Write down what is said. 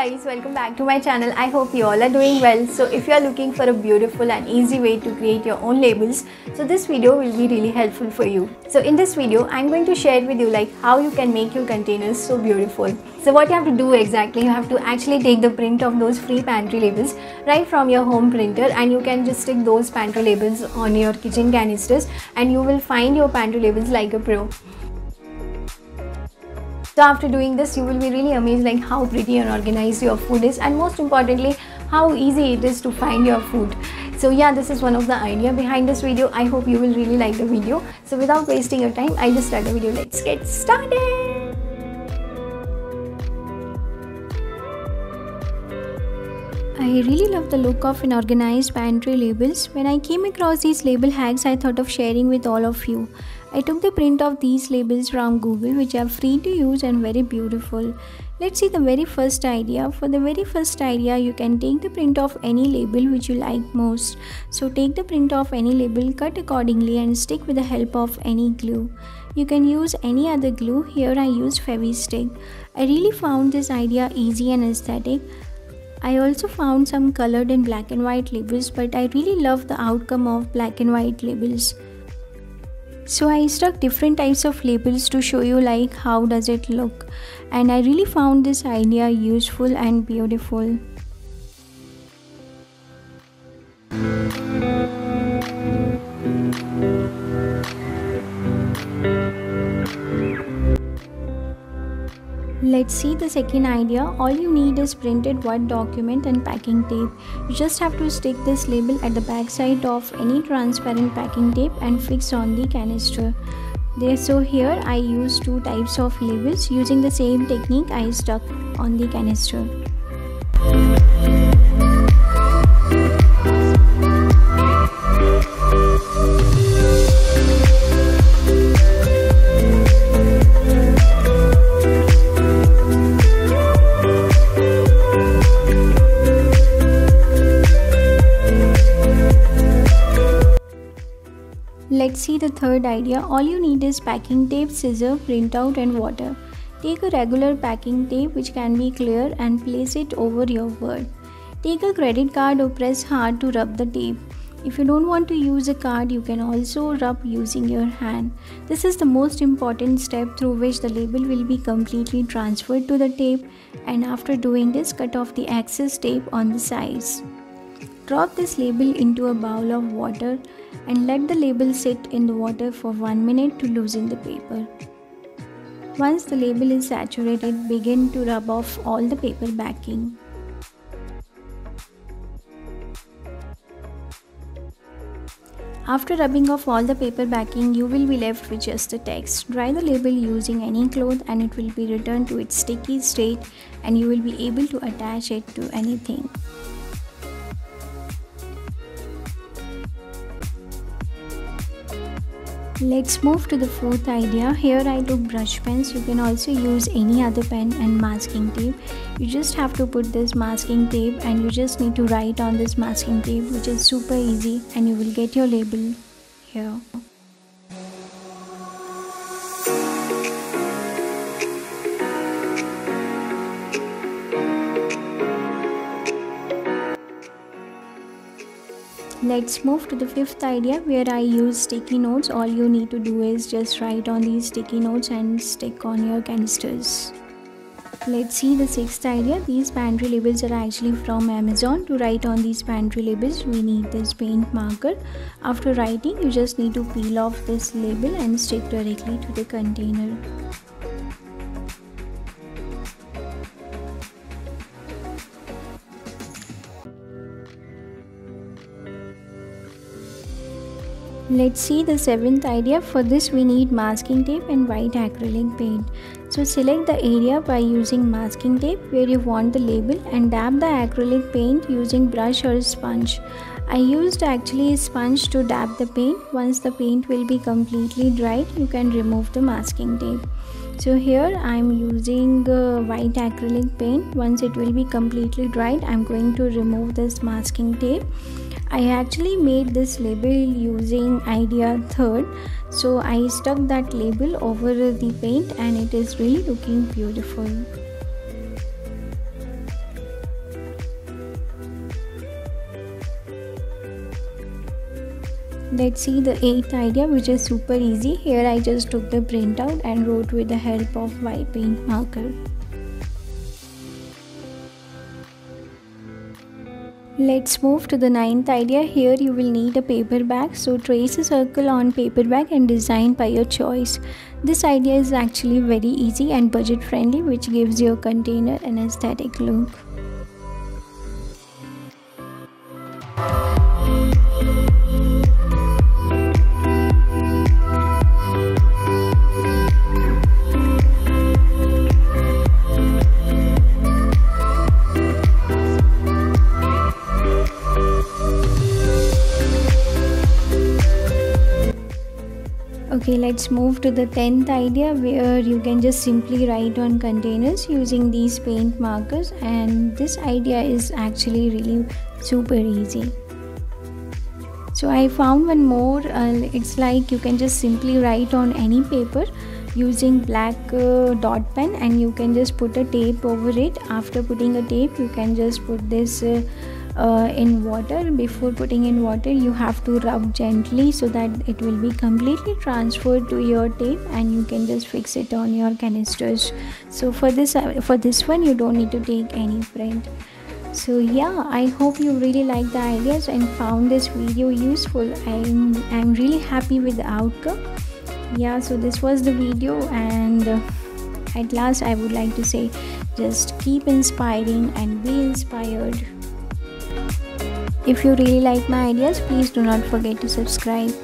guys, welcome back to my channel. I hope you all are doing well. So if you are looking for a beautiful and easy way to create your own labels, so this video will be really helpful for you. So in this video, I'm going to share with you how you can make your containers so beautiful. So what you have to do exactly, you have to actually take the print of those free pantry labels right from your home printer, and you can just stick those pantry labels on your kitchen canisters and you will find your pantry labels like a pro. So after doing this, you will be really amazed how pretty and organized your food is, and most importantly how easy it is to find your food. So yeah, this is one of the idea behind this video. I hope you will really like the video. So without wasting your time, I just start the video. Let's get started. I really love the look of an organized pantry labels. When I came across these label hacks, I thought of sharing with all of you. I took the print of these labels from Google, which are free to use and very beautiful. Let's see the very first idea. For the very first idea, you can take the print of any label which you like most. So take the print of any label, cut accordingly and stick with the help of any glue. You can use any other glue. Here I used Fevi-Stick. I really found this idea easy and aesthetic. I also found some colored and black and white labels, but I really love the outcome of black and white labels. So I stuck different types of labels to show you how does it look, and I really found this idea useful and beautiful. Let's see the second idea. All you need is printed Word document and packing tape. You just have to stick this label at the back side of any transparent packing tape and fix on the canister. So here I used two types of labels. Using the same technique, I stuck on the canister. Let's see the third idea. All you need is packing tape, scissor, printout and water. Take a regular packing tape which can be clear and place it over your Word. Take a credit card or press hard to rub the tape. If you don't want to use a card, you can also rub using your hand. This is the most important step through which the label will be completely transferred to the tape, and after doing this, cut off the excess tape on the sides. Drop this label into a bowl of water and let the label sit in the water for 1 minute to loosen the paper. Once the label is saturated, begin to rub off all the paper backing. After rubbing off all the paper backing, you will be left with just the text. Dry the label using any cloth and it will be returned to its sticky state, and you will be able to attach it to anything. Let's move to the fourth idea. Here I took brush pens. You can also use any other pen and masking tape. You just have to put this masking tape and you just need to write on this masking tape, which is super easy, and you will get your label here. Let's move to the fifth idea, where I use sticky notes. All you need to do is just write on these sticky notes and stick on your canisters. Let's see the sixth idea. These pantry labels are actually from Amazon. To write on these pantry labels, we need this paint marker. After writing, you just need to peel off this label and stick directly to the container. Let's see the seventh idea. For this we need masking tape and white acrylic paint. So select the area by using masking tape where you want the label and dab the acrylic paint using brush or sponge. I used actually a sponge to dab the paint. Once the paint will be completely dried, you can remove the masking tape. So here I am using white acrylic paint. Once it will be completely dried, I am going to remove this masking tape. I actually made this label using idea third, so I stuck that label over the paint and it is really looking beautiful. Let's see the 8th idea, which is super easy. Here I just took the printout and wrote with the help of white paint marker. Let's move to the 9th idea. Here you will need a paper bag. So trace a circle on paper bag and design by your choice. This idea is actually very easy and budget friendly, which gives your container an aesthetic look. Okay, let's move to the 10th idea, where you can just simply write on containers using these paint markers, and this idea is actually really super easy. So I found one more. It's like you can just simply write on any paper using black dot pen, and you can just put a tape over it. After putting a tape, you can just put this in water. Before putting in water, you have to rub gently so that it will be completely transferred to your tape, and you can just fix it on your canisters. So for this one you don't need to take any print. So yeah, I hope you really like the ideas and found this video useful. I'm really happy with the outcome. Yeah, so this was the video, and at last I would like to say, just keep inspiring and be inspired. If you really like my ideas, please do not forget to subscribe.